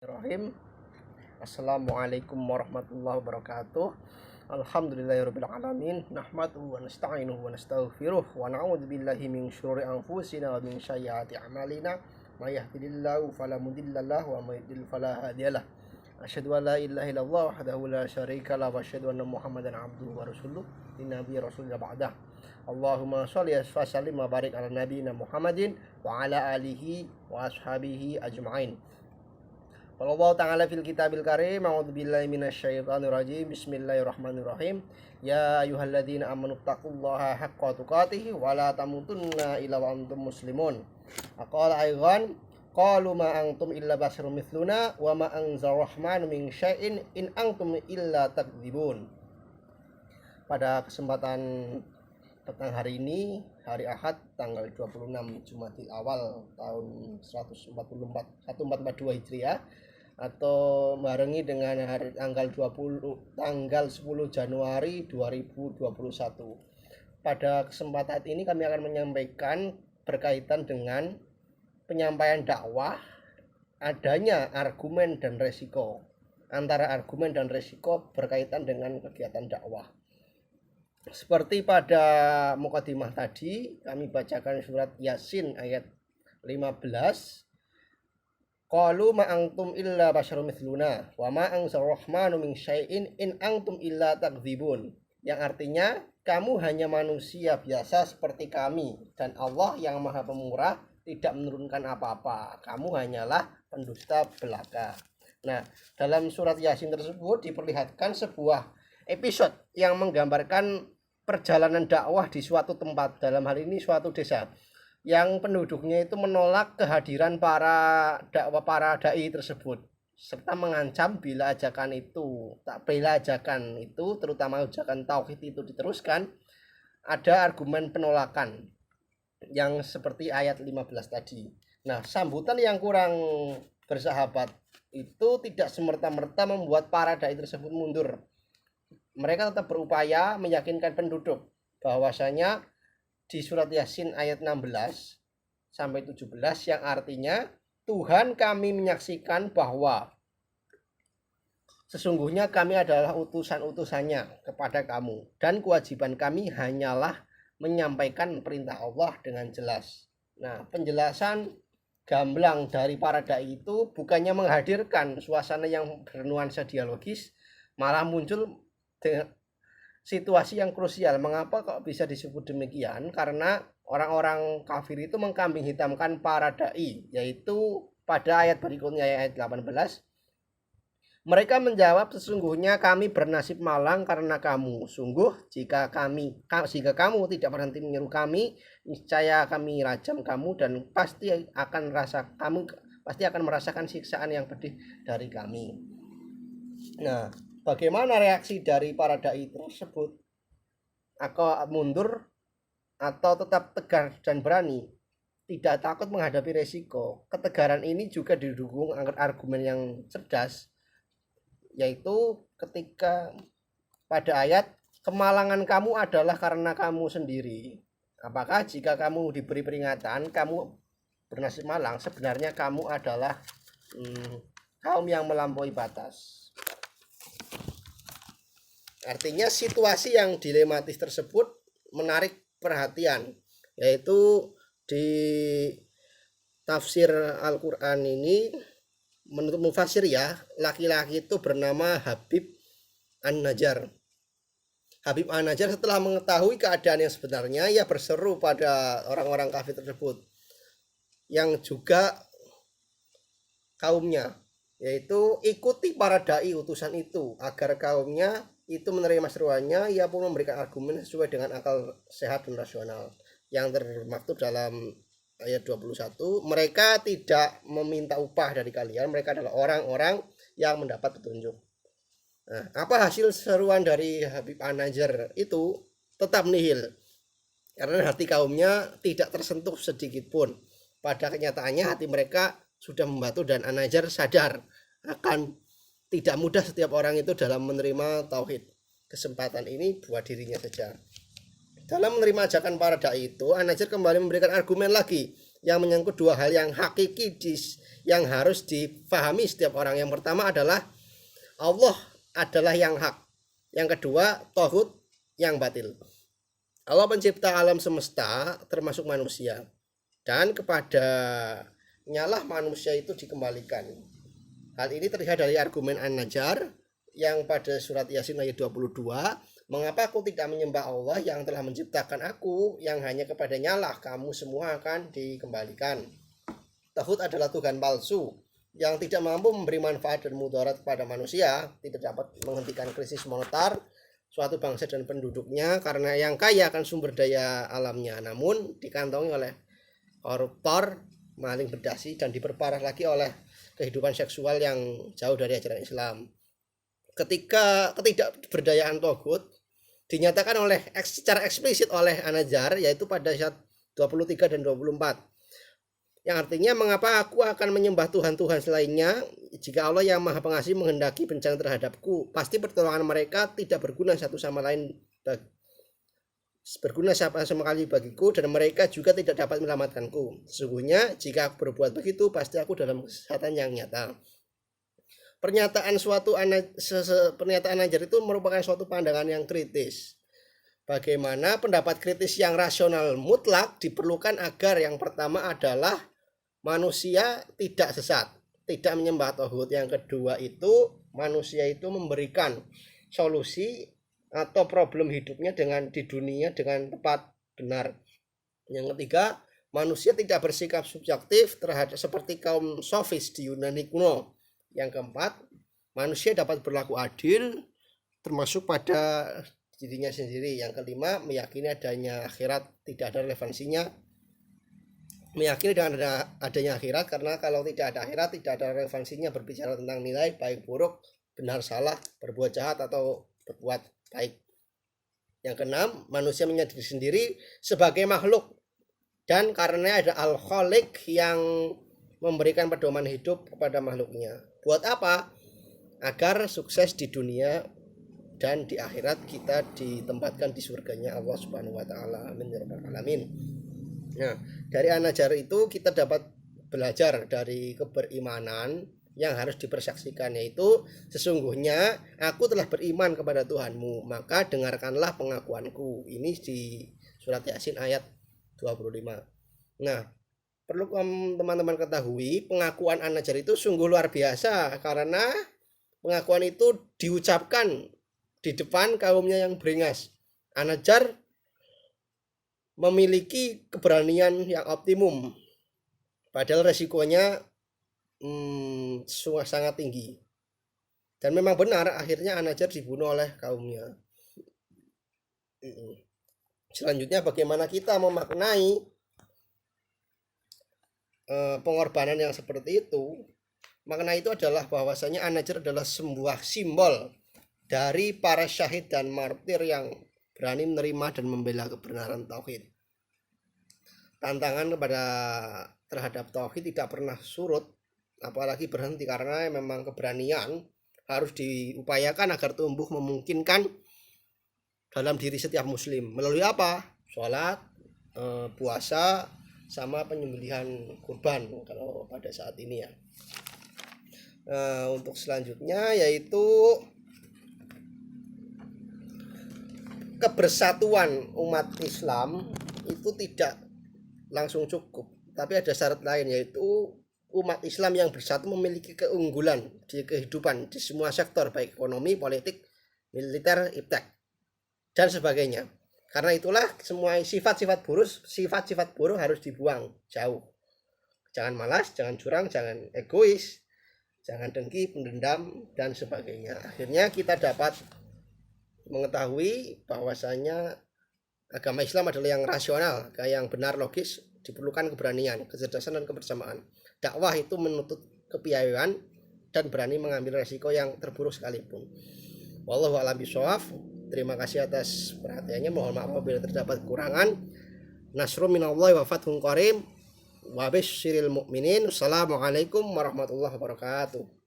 Bismillahirrahmanirrahim. Assalamualaikum warahmatullahi wabarakatuh. Alhamdulillahirabbil alamin. Nahmaduhu wa nasta'inuhu wa nastaghfiruh wa na'udzu billahi min syururi anfusina wa min sayyiati a'malina. May yahdihillahu fala mudhillalah wa may yudhlil fala hadiyalah. Asyhadu an la ilaha illallah wahdahu la syarika lah wa asyhadu anna Muhammadan abduhu wa rasuluh. Innabi rasulullah ba'dah. Allahumma sholli wa sallim wa barik ala nabiyyina Muhammadin wa ala alihi wa ashabihi ajma'in. Allah Ta'ala fil kitabil karim. A'udzubillahi minasyaitonir rajim. Bismillahirrahmanirrahim. Ya ayyuhalladzina amanu taqullaha haqqa tuqatih wa la tamutunna illa wa antum muslimun. Aqala aydan qalu ma antum illa basharun mithluna wa ma anzar rahmanu min syai'in in antum illa takdzibun. Pada kesempatan petang hari ini, hari Ahad tanggal 26 Jumadil Awal tahun 1442 Hijriah, atau barengi dengan hari tanggal 10 Januari 2021. Pada kesempatan ini kami akan menyampaikan berkaitan dengan penyampaian dakwah, adanya argumen dan resiko. Antara argumen dan resiko berkaitan dengan kegiatan dakwah. Seperti pada mukadimah tadi, kami bacakan surat Yasin ayat 15. Qalu ma antum illa basyarum mithluna wa ma anzar rahmanu min syai'in in antum illa takdzibun. Yang artinya, kamu hanya manusia biasa seperti kami dan Allah yang Maha Pemurah tidak menurunkan apa-apa. Kamu hanyalah pendusta belaka. Nah, dalam surat Yasin tersebut diperlihatkan sebuah episode yang menggambarkan perjalanan dakwah di suatu tempat, dalam hal ini suatu desa, yang penduduknya itu menolak kehadiran para dai tersebut, serta mengancam bila ajakan itu terutama ajakan tauhid itu diteruskan, ada argumen penolakan yang seperti ayat 15 tadi. Nah, sambutan yang kurang bersahabat itu tidak semerta-merta membuat para dai tersebut mundur. Mereka tetap berupaya meyakinkan penduduk bahwasanya di surat Yasin ayat 16 sampai 17 yang artinya, Tuhan kami menyaksikan bahwa sesungguhnya kami adalah utusan-utusannya kepada kamu, dan kewajiban kami hanyalah menyampaikan perintah Allah dengan jelas. Nah, penjelasan gamblang dari para dai itu bukannya menghadirkan suasana yang bernuansa dialogis, malah muncul dengan situasi yang krusial. Mengapa kok bisa disebut demikian? Karena orang-orang kafir itu mengkambing hitamkan para dai, yaitu pada ayat berikutnya ayat 18. Mereka menjawab, sesungguhnya kami bernasib malang karena kamu. Sungguh jika kamu tidak berhenti menyeru kami, niscaya kami rajam kamu dan pasti akan merasakan siksaan yang pedih dari kami. Nah, bagaimana reaksi dari para dai tersebut? Apakah mundur atau tetap tegar dan berani, tidak takut menghadapi resiko? Ketegaran ini juga didukung argumen yang cerdas, yaitu ketika pada ayat, kemalangan kamu adalah karena kamu sendiri. Apakah jika kamu diberi peringatan kamu bernasib malang, sebenarnya kamu adalah kaum yang melampaui batas. Artinya situasi yang dilematis tersebut menarik perhatian, yaitu di tafsir Al-Quran ini, menurut mufasir ya, laki-laki itu bernama Habib An-Najjar. Habib An-Najjar setelah mengetahui keadaan yang sebenarnya, ia berseru pada orang-orang kafir tersebut yang juga kaumnya, yaitu ikuti para dai utusan itu agar kaumnya itu menerima seruannya. Ia pun memberikan argumen sesuai dengan akal sehat dan rasional yang termaktub dalam ayat 21. Mereka tidak meminta upah dari kalian, mereka adalah orang-orang yang mendapat petunjuk. Nah, apa hasil seruan dari Habib An-Najjar itu? Tetap nihil, karena hati kaumnya tidak tersentuh sedikit pun. Pada kenyataannya hati mereka sudah membatu, dan An-Najjar sadar akan tidak mudah setiap orang itu dalam menerima tauhid. Kesempatan ini buat dirinya saja. Dalam menerima ajakan para dai itu, An-Najjar kembali memberikan argumen lagi yang menyangkut dua hal yang hakiki yang harus difahami setiap orang. Yang pertama adalah Allah adalah yang hak. Yang kedua, tauhid yang batil. Allah pencipta alam semesta termasuk manusia, dan kepada nyalah manusia itu dikembalikan. Hal ini terlihat dari argumen An-Najjar yang pada surat Yasin ayat 22, mengapa aku tidak menyembah Allah yang telah menciptakan aku, yang hanya kepadanya lah kamu semua akan dikembalikan. Tauhid adalah Tuhan palsu yang tidak mampu memberi manfaat dan mudarat kepada manusia, tidak dapat menghentikan krisis moneter suatu bangsa dan penduduknya karena yang kaya akan sumber daya alamnya, namun dikantongi oleh koruptor, maling berdasi, dan diperparah lagi oleh kehidupan seksual yang jauh dari ajaran Islam. Ketika ketidakberdayaan tauhid dinyatakan secara eksplisit oleh An-Najjar, yaitu pada ayat 23 dan 24. Yang artinya, mengapa aku akan menyembah Tuhan-Tuhan selainnya jika Allah yang Maha Pengasih menghendaki bencana terhadapku? Pasti pertolongan mereka tidak berguna satu sama lain, berguna sama kali bagiku, dan mereka juga tidak dapat menyelamatkanku. Sesungguhnya jika aku berbuat begitu, pasti aku dalam kesesatan yang nyata. Pernyataan An-Najjar itu merupakan suatu pandangan yang kritis. Bagaimana pendapat kritis yang rasional mutlak diperlukan agar yang pertama adalah manusia tidak sesat, tidak menyembah tauhid. Yang kedua itu manusia itu memberikan solusi atau problem hidupnya di dunia dengan tepat, benar. Yang ketiga, manusia tidak bersikap subjektif terhadap seperti kaum sofis di Yunani kuno. Yang keempat, manusia dapat berlaku adil termasuk pada dirinya sendiri. Yang kelima, meyakini adanya akhirat tidak ada relevansinya. Meyakini dengan adanya akhirat, karena kalau tidak ada akhirat tidak ada relevansinya berbicara tentang nilai baik buruk, benar salah, berbuat jahat atau berbuat baik. Yang keenam, manusia menyadari sendiri sebagai makhluk, dan karena ada Al-Khaliq yang memberikan pedoman hidup kepada makhluknya. Buat apa? Agar sukses di dunia dan di akhirat kita ditempatkan di surganya Allah Subhanahu wa taala. Amin ya rabbal alamin. Nah, dari An-Najjar itu kita dapat belajar dari keberimanan yang harus dipersaksikan, yaitu sesungguhnya aku telah beriman kepada Tuhanmu, maka dengarkanlah pengakuanku. Ini di surat Yasin ayat 25. Nah, perlu teman-teman ketahui, pengakuan An-Najjar itu sungguh luar biasa karena pengakuan itu diucapkan di depan kaumnya yang beringas. An-Najjar memiliki keberanian yang optimum, padahal resikonya sangat tinggi. Dan memang benar, akhirnya An-Najjar dibunuh oleh kaumnya. Selanjutnya, bagaimana kita memaknai pengorbanan yang seperti itu? Makna itu adalah bahwasanya An-Najjar adalah sebuah simbol dari para syahid dan martir yang berani menerima dan membela kebenaran tauhid. Tantangan terhadap tauhid tidak pernah surut, apalagi berhenti, karena memang keberanian harus diupayakan agar tumbuh memungkinkan dalam diri setiap muslim. Melalui apa? Sholat, puasa, sama penyembelihan kurban kalau pada saat ini ya. Untuk selanjutnya yaitu kebersatuan umat Islam itu tidak langsung cukup, tapi ada syarat lain, yaitu umat Islam yang bersatu memiliki keunggulan di kehidupan di semua sektor, baik ekonomi, politik, militer, iptek, dan sebagainya. Karena itulah semua sifat-sifat buruk harus dibuang jauh. Jangan malas, jangan curang, jangan egois, jangan dengki, pendendam, dan sebagainya. Akhirnya kita dapat mengetahui bahwasanya agama Islam adalah yang rasional, yang benar, logis, diperlukan keberanian, kecerdasan, dan kebersamaan. Dakwah itu menuntut kepiawaian dan berani mengambil resiko yang terburuk sekalipun. Wallahu a'lam bishawab. Terima kasih atas perhatiannya. Mohon maaf apabila terdapat kekurangan. Nasrun minallahi wa fathun qarib wa basyiril mu'minin. Assalamualaikum warahmatullahi wabarakatuh.